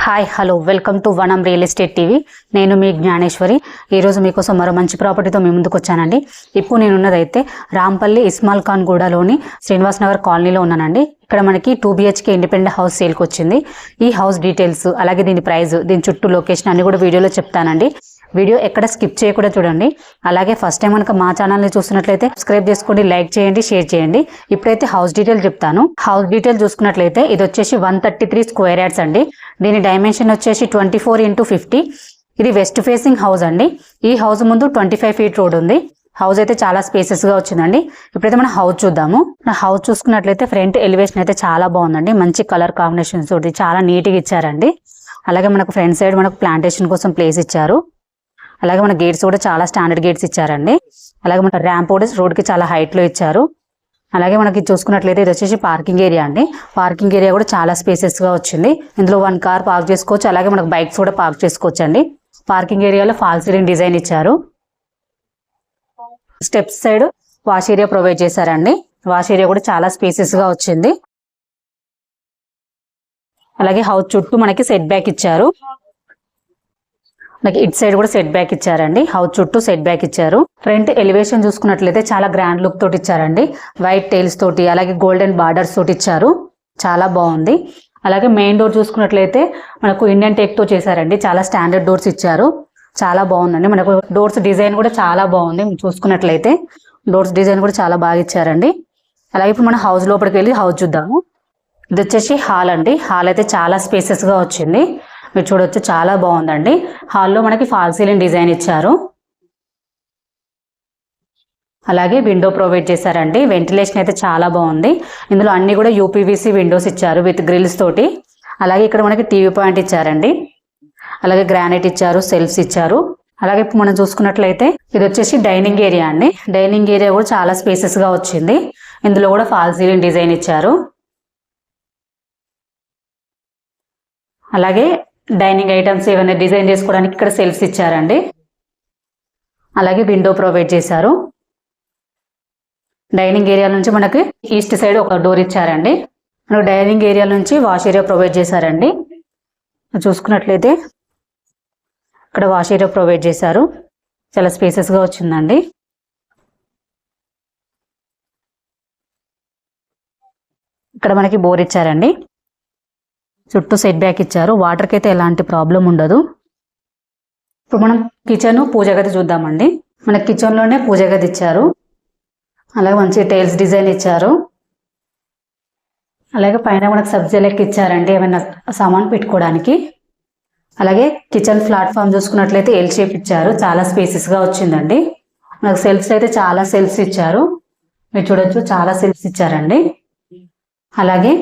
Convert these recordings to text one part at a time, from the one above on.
Hi hello welcome to వనం real estate TV. నేను మీ జ్ఞానేశ్వరి. ఈరోజు మీకోసం మరో మంచి ప్రాపర్టీతో మీ ముందుకు వచ్చానండి. ఇప్పుడు నేనున్నదైతే రాంపల్లి ఇస్మాల్ ఖాన్ గూడలోని శ్రీనివాస్ నగర్ కాలనీలో ఉన్నానండి. ఇక్కడ మనకి 2 BHK ఇండిపెండెంట్ హౌస్ సేల్కి వచ్చింది. ఈ హౌస్ డీటెయిల్స్ అలాగే దీని ప్రైస్, దీని చుట్టూ లొకేషన్ అన్ని కూడా వీడియోలో చెప్తానండి. వీడియో ఎక్కడ స్కిప్ చేయకుండా చూడండి. అలాగే ఫస్ట్ టైం కనుక మా ఛానల్ని చూస్తున్నట్లయితే సబ్స్క్రైబ్ చేసుకోండి, లైక్ చేయండి, షేర్ చేయండి. ఇప్పుడైతే హౌస్ డీటెయిల్ చెప్తాను. హౌస్ డీటెయిల్ చూసుకున్నట్లయితే ఇది వచ్చేసి 133 స్క్వేర్ యార్డ్స్ అండి. దీని డైమెన్షన్ వచ్చేసి 24x50. ఇది వెస్ట్ ఫేసింగ్ హౌస్ అండి. ఈ హౌస్ ముందు 25 ఫీట్ రోడ్ ఉంది. హౌస్ అయితే చాలా స్పేసెస్ గా వచ్చిందండి. ఇప్పుడైతే మనం హౌస్ చూద్దాము. హౌస్ చూసుకున్నట్లయితే ఫ్రంట్ ఎలివేషన్ అయితే చాలా బాగుందండి. మంచి కలర్ కాంబినేషన్స్ తోటి చాలా నీట్ గా ఇచ్చారండి. అలాగే మనకు ఫ్రంట్ సైడ్ మనకు ప్లాంటేషన్ కోసం ప్లేస్ ఇచ్చారు. అలాగే మన గేట్స్ కూడా చాలా స్టాండర్డ్ గేట్స్ ఇచ్చారండి. అలాగే మన ర్యాంప్ కూడా రోడ్ కి చాలా హైట్ లో ఇచ్చారు. అలాగే మనకి చూసుకున్నట్లయితే ఇది వచ్చేసి పార్కింగ్ ఏరియా అండి. పార్కింగ్ ఏరియా కూడా చాలా స్పేసెస్ గా వచ్చింది. ఇందులో 1 కార్ పార్క్ చేసుకోవచ్చు. అలాగే మనకు బైక్స్ కూడా పార్క్ చేసుకోవచ్చు అండి. పార్కింగ్ ఏరియాలో ఫాల్ సీలింగ్ డిజైన్ ఇచ్చారు. Steps side wash area provide చేశారండి. వాష్ ఏరియా కూడా చాలా స్పేసెస్ గా వచ్చింది. అలాగే హౌస్ చుట్టూ మనకి సెట్ బ్యాక్ ఇచ్చారు. మనకి ఇట్ సైడ్ కూడా సెట్ బ్యాక్ ఇచ్చారండి. హౌస్ చుట్టూ సెట్ బ్యాక్ ఇచ్చారు. ఫ్రంట్ ఎలివేషన్ చూసుకున్నట్లయితే చాలా గ్రాండ్ లుక్ తోటి ఇచ్చారండి. వైట్ టైల్స్ తోటి అలాగే గోల్డెన్ బార్డర్స్ తోటి ఇచ్చారు. చాలా బాగుంది. అలాగే మెయిన్ డోర్ చూసుకున్నట్లయితే మనకు ఇండియన్ టేక్ తో చేశారండి. చాలా స్టాండర్డ్ డోర్స్ ఇచ్చారు. చాలా బాగుందండి. మనకు డోర్స్ డిజైన్ కూడా చాలా బాగుంది. చూసుకున్నట్లయితే డోర్స్ డిజైన్ కూడా చాలా బాగా ఇచ్చారండి. అలాగే ఇప్పుడు మనం హౌస్ లోపలికి వెళ్ళి హౌస్ చూద్దాము. ఇది వచ్చేసి హాల్ అండి. హాల్ అయితే చాలా స్పేసెస్ గా వచ్చింది. మీరు చూడొచ్చు చాలా బాగుందండి. హాల్లో మనకి ఫాల్ సీలింగ్ డిజైన్ ఇచ్చారు. అలాగే విండో ప్రొవైడ్ చేశారండి. వెంటిలేషన్ అయితే చాలా బాగుంది. ఇందులో అన్ని కూడా UPVC విండోస్ ఇచ్చారు విత్ గ్రిల్స్ తోటి. అలాగే ఇక్కడ మనకి టీవీ పాయింట్ ఇచ్చారండి. అలాగే గ్రానైట్ ఇచ్చారు, సెల్ఫ్స్ ఇచ్చారు. అలాగే ఇప్పుడు మనం చూసుకున్నట్లయితే ఇది వచ్చేసి డైనింగ్ ఏరియా అండి. డైనింగ్ ఏరియా కూడా చాలా స్పేసెస్ గా వచ్చింది. ఇందులో కూడా ఫాల్ సీలింగ్ డిజైన్ ఇచ్చారు. అలాగే డైనింగ్ ఐటమ్స్ ఏమైనా డిజైన్ చేసుకోవడానికి ఇక్కడ సెల్ఫ్స్ ఇచ్చారండి. అలాగే విండో ప్రొవైడ్ చేశారు. డైనింగ్ ఏరియా నుంచి మనకి ఈస్ట్ సైడ్ ఒక డోర్ ఇచ్చారండి. మనకు డైనింగ్ ఏరియా నుంచి వాష్ ఏరియా ప్రొవైడ్ చేశారండి. చూసుకున్నట్లయితే ఇక్కడ వాష్ ఏరియా ప్రొవైడ్ చేశారు. చాలా స్పేసెస్ గా వచ్చిందండి. ఇక్కడ మనకి బోర్ ఇచ్చారండి. చుట్టూ సెట్ బ్యాక్ ఇచ్చారు. వాటర్కి అయితే ఎలాంటి ప్రాబ్లం ఉండదు. ఇప్పుడు మనం కిచెన్ పూజ గది చూద్దామండి. మన కిచెన్ లోనే పూజ గది ఇచ్చారు. అలాగే మంచి టైల్స్ డిజైన్ ఇచ్చారు. అలాగే పైన మనకు సబ్జీ లెక్క ఇచ్చారండి ఏమైనా సామాన్ పెట్టుకోవడానికి. అలాగే కిచెన్ ప్లాట్ఫామ్ చూసుకున్నట్లయితే ఎల్ షేప్ ఇచ్చారు. చాలా స్పేసెస్ గా వచ్చిందండి. మనకు సెల్ఫ్స్ అయితే చాలా సెల్ఫ్స్ ఇచ్చారు. మీరు చూడొచ్చు చాలా సెల్ఫ్స్ ఇచ్చారండి. అలాగే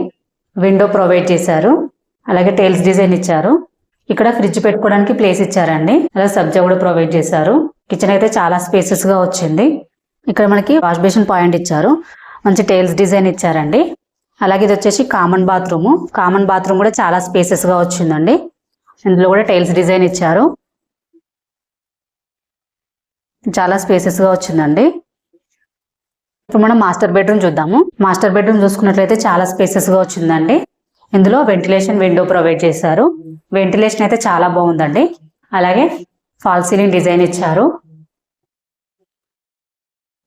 విండో ప్రొవైడ్ చేశారు. అలాగే టైల్స్ డిజైన్ ఇచ్చారు. ఇక్కడ ఫ్రిడ్జ్ పెట్టుకోవడానికి ప్లేస్ ఇచ్చారండి. అలాగే సబ్జా కూడా ప్రొవైడ్ చేశారు. కిచెన్ అయితే చాలా స్పేసెస్ గా వచ్చింది. ఇక్కడ మనకి వాష్ బేసిన్ పాయింట్ ఇచ్చారు. మంచి టైల్స్ డిజైన్ ఇచ్చారండి. అలాగే ఇది వచ్చేసి కామన్ బాత్రూమ్. కామన్ బాత్రూమ్ కూడా చాలా స్పేసెస్ గా వచ్చిందండి. ఇందులో కూడా టైల్స్ డిజైన్ ఇచ్చారు. చాలా స్పేసెస్ గా వచ్చిందండి. ఇప్పుడు మనం మాస్టర్ బెడ్రూమ్ చూద్దాము. మాస్టర్ బెడ్రూమ్ చూసుకున్నట్లయితే చాలా స్పేసెస్ గా వచ్చిందండి. ఇందులో వెంటిలేషన్ విండో ప్రొవైడ్ చేశారు. వెంటిలేషన్ అయితే చాలా బాగుందండి. అలాగే ఫాల్ సీలింగ్ డిజైన్ ఇచ్చారు.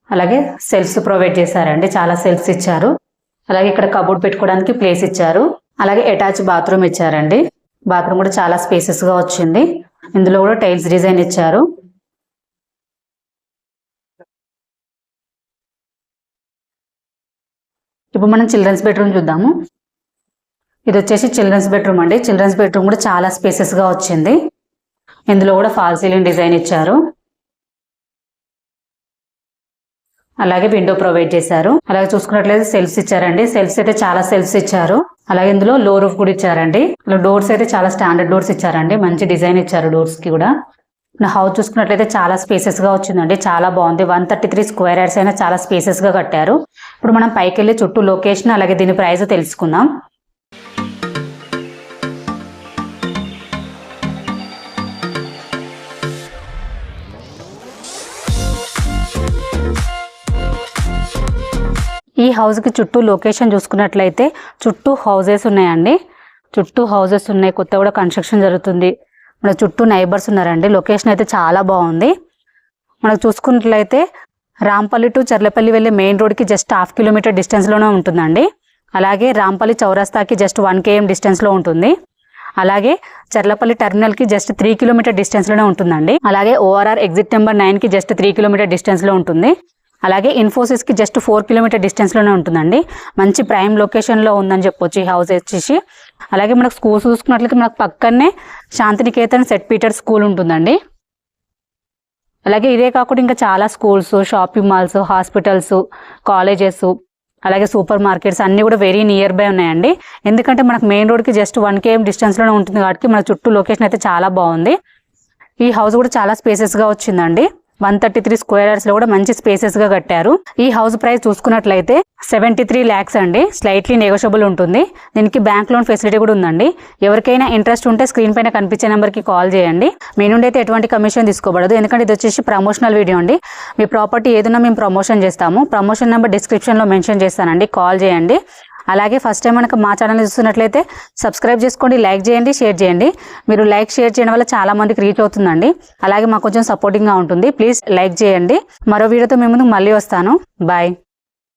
అలాగే సెల్ఫ్స్ ప్రొవైడ్ చేశారండి. చాలా సెల్ఫ్స్ ఇచ్చారు. అలాగే ఇక్కడ కబోర్డ్ పెట్టుకోవడానికి ప్లేస్ ఇచ్చారు. అలాగే అటాచ్ బాత్రూమ్ ఇచ్చారండి. బాత్రూమ్ కూడా చాలా స్పేసెస్ గా వచ్చింది. ఇందులో కూడా టైల్స్ డిజైన్ ఇచ్చారు. ఇప్పుడు మనం చిల్డ్రన్స్ బెడ్రూమ్ చూద్దాము. ఇది వచ్చేసి చిల్డ్రన్స్ బెడ్రూమ్ అండి. చిల్డ్రన్స్ బెడ్రూమ్ కూడా చాలా స్పేసెస్ గా వచ్చింది. ఇందులో కూడా ఫాల్ సీలింగ్ డిజైన్ ఇచ్చారు. అలాగే విండో ప్రొవైడ్ చేశారు. అలాగే చూసుకున్నట్లయితే సెల్ఫ్స్ ఇచ్చారండి. సెల్ఫ్స్ అయితే చాలా సెల్ఫ్స్ ఇచ్చారు. అలాగే ఇందులో లో రూఫ్ కూడా ఇచ్చారండి. డోర్స్ అయితే చాలా స్టాండర్డ్ డోర్స్ ఇచ్చారండి. మంచి డిజైన్ ఇచ్చారు డోర్స్ కి కూడా. హౌస్ చూసుకున్నట్లయితే చాలా స్పేసెస్ గా వచ్చిందండి. చాలా బాగుంది. 133 స్క్వేర్ యార్డ్స్ అయినా చాలా స్పేసెస్ గా కట్టారు. ఇప్పుడు మనం పైకి వెళ్ళి చుట్టూ లొకేషన్ అలాగే దీని ప్రైస్ తెలుసుకుందాం. ఈ హౌస్ కి చుట్టూ లొకేషన్ చూసుకున్నట్లయితే చుట్టూ హౌసెస్ ఉన్నాయండి. చుట్టూ హౌసెస్ ఉన్నాయి, కొత్త కూడా కన్స్ట్రక్షన్ జరుగుతుంది. మన చుట్టూ నైబర్స్ ఉన్నారండి. లొకేషన్ అయితే చాలా బాగుంది. మనకు చూసుకున్నట్లయితే రాంపల్లి టు చర్లపల్లి వెళ్ళే మెయిన్ రోడ్కి జస్ట్ 1/2 కిలోమీటర్ డిస్టెన్స్లోనే ఉంటుందండి. అలాగే రాంపల్లి చౌరస్తాకి జస్ట్ 1 km డిస్టెన్స్లో ఉంటుంది. అలాగే చర్లపల్లి టర్మినల్కి జస్ట్ 3 కిలోమీటర్ డిస్టెన్స్లోనే ఉంటుందండి. అలాగే ఓఆర్ఆర్ ఎగ్జిట్ నెంబర్ 9కి జస్ట్ 3 కిలోమీటర్ డిస్టెన్స్లో ఉంటుంది. అలాగే ఇన్ఫోసిస్కి జస్ట్ 4 కిలోమీటర్ డిస్టెన్స్లోనే ఉంటుందండి. మంచి ప్రైమ్ లొకేషన్లో ఉందని చెప్పొచ్చు ఈ హౌస్ వచ్చేసి. అలాగే మనకు స్కూల్స్ చూసుకున్నట్లయితే మనకు పక్కనే శాంతినికేతన్ సెట్ పీటర్ స్కూల్ ఉంటుందండి. అలాగే ఇదే కాకుండా ఇంకా చాలా schools, shopping malls, hospitals, colleges, అలాగే సూపర్ మార్కెట్స్ అన్నీ కూడా వెరీ నియర్ బై ఉన్నాయండి. ఎందుకంటే మనకు మెయిన్ రోడ్కి జస్ట్ 1 km డిస్టెన్స్లోనే ఉంటుంది కాబట్టి మన చుట్టూ లొకేషన్ అయితే చాలా బాగుంది. ఈ హౌస్ కూడా చాలా స్పేసెస్గా వచ్చిందండి. 133 స్క్వేర్ యార్డ్స్లో కూడా మంచి స్పేసెస్గా కట్టారు. ఈ హౌస్ ప్రైస్ చూసుకున్నట్లయితే 73 lakhs అండి. స్లైట్లీ నెగోషియబుల్ ఉంటుంది. దీనికి బ్యాంక్ లోన్ ఫెసిలిటీ కూడా ఉందండి. ఎవరికైనా ఇంట్రెస్ట్ ఉంటే స్క్రీన్ పైన కనిపించే నెంబర్కి కాల్ చేయండి. మీ నుండి అయితే ఎటువంటి కమిషన్ తీసుకోబడదు, ఎందుకంటే ఇది వచ్చేసి ప్రమోషనల్ వీడియో అండి. మీ ప్రాపర్టీ ఏదైనా మేము ప్రమోషన్ చేస్తాము. ప్రమోషన్ నెంబర్ డిస్క్రిప్షన్లో మెన్షన్ చేస్తానండి, కాల్ చేయండి. అలాగే ఫస్ట్ టైం మనకు మా ఛానల్ చూస్తున్నట్లయితే సబ్స్క్రైబ్ చేసుకోండి, లైక్ చేయండి, షేర్ చేయండి. మీరు లైక్ షేర్ చేయడం వల్ల చాలా మందికి రీచ్ అవుతుందండి. అలాగే మాకు కొంచెం సపోర్టింగ్గా ఉంటుంది. ప్లీజ్ లైక్ చేయండి. మరో వీడియోతో మీ ముందుకు మళ్ళీ వస్తాను. బాయ్.